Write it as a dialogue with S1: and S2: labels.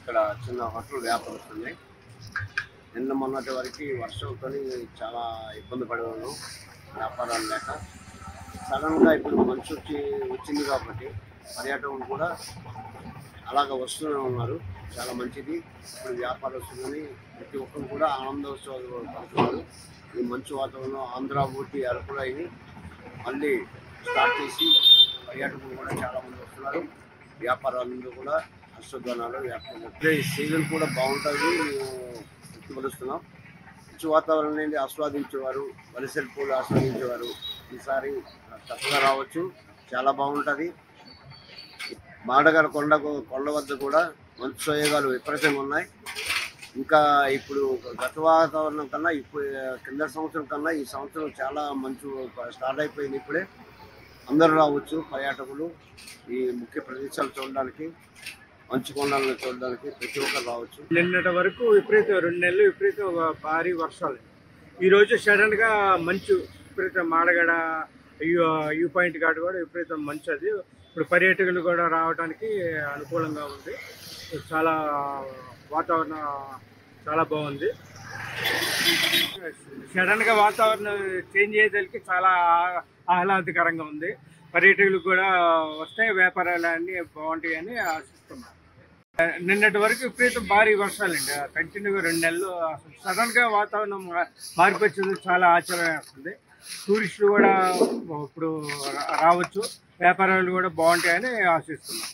S1: ఇక్కడ చిన్న హోటల్ వ్యాపారస్తుంది. నిన్న మొన్నటి వరకు వర్షంతో చాలా ఇబ్బంది పడి ఉన్నాం వ్యాపారాలు లేక. సడన్గా ఇప్పుడు మంచి వచ్చింది కాబట్టి పర్యాటకులు కూడా అలాగ వస్తూనే ఉన్నారు. చాలా మంచిది. ఇప్పుడు వ్యాపారస్తులని ప్రతి ఒక్కరు కూడా ఆనందోత్సవాలు పడుతున్నారు. ఈ మంచు వాతావరణం ఆంధ్ర, ఊటీ, అరకు ఇవి మళ్ళీ స్టార్ట్ చేసి పర్యాటకులు కూడా చాలామంది వస్తున్నారు. వ్యాపారాలు కూడా హర్షధ్వానాలు వ్యాపారం. ఈ సీజన్ కూడా బాగుంటుంది. మేము వ్యక్తిపరుస్తున్నాం. మంచి వాతావరణాన్ని ఆస్వాదించేవారు, వరిసెల పూలు ఆస్వాదించేవారు ఈసారి తప్పగా రావచ్చు. చాలా బాగుంటుంది. మాడగారు కొండ వద్ద కూడా మంచు సోయగాలు విపరీతంగా ఉన్నాయి. ఇంకా ఇప్పుడు గత వాతావరణం కన్నా ఇప్పుడు కింద సంవత్సరం కన్నా ఈ సంవత్సరం చాలా మంచు స్టార్ట్ అయిపోయింది. ఇప్పుడే అందరూ రావచ్చు పర్యాటకులు. ఈ ముఖ్య ప్రదేశాలు చూడడానికి, మంచు కొండలను చూడడానికి ప్రతి ఒక్కరు రావచ్చు.
S2: నిన్నటి వరకు విపరీతం 2 నెలలు విపరీతం భారీ వర్షాలు. ఈరోజు సడన్గా మంచు విపరీతం మాడగడ వ్యూ పాయింట్ కాడ కూడా విపరీతం మంచు. అది ఇప్పుడు పర్యాటకులు కూడా రావడానికి అనుకూలంగా ఉంది. చాలా వాతావరణం చాలా బాగుంది. సడన్గా వాతావరణం చేంజ్ అయ్యేసరికి చాలా ఆహ్లాదకరంగా ఉంది. పర్యాటకులు కూడా వస్తే వ్యాపారాలు అన్నీ బాగుంటాయని ఆశిస్తున్నాం. నిన్నటి వరకు విపరీతం భారీ వర్షాలండి. కంటిన్యూగా 2 నెలలు అసలు సడన్గా వాతావరణం మారిపోయింది. చాలా ఆశ్చర్యం వేస్తుంది. టూరిస్టులు కూడా ఇప్పుడు రావచ్చు. వ్యాపారాలు కూడా బాగుంటాయని ఆశిస్తున్నాం.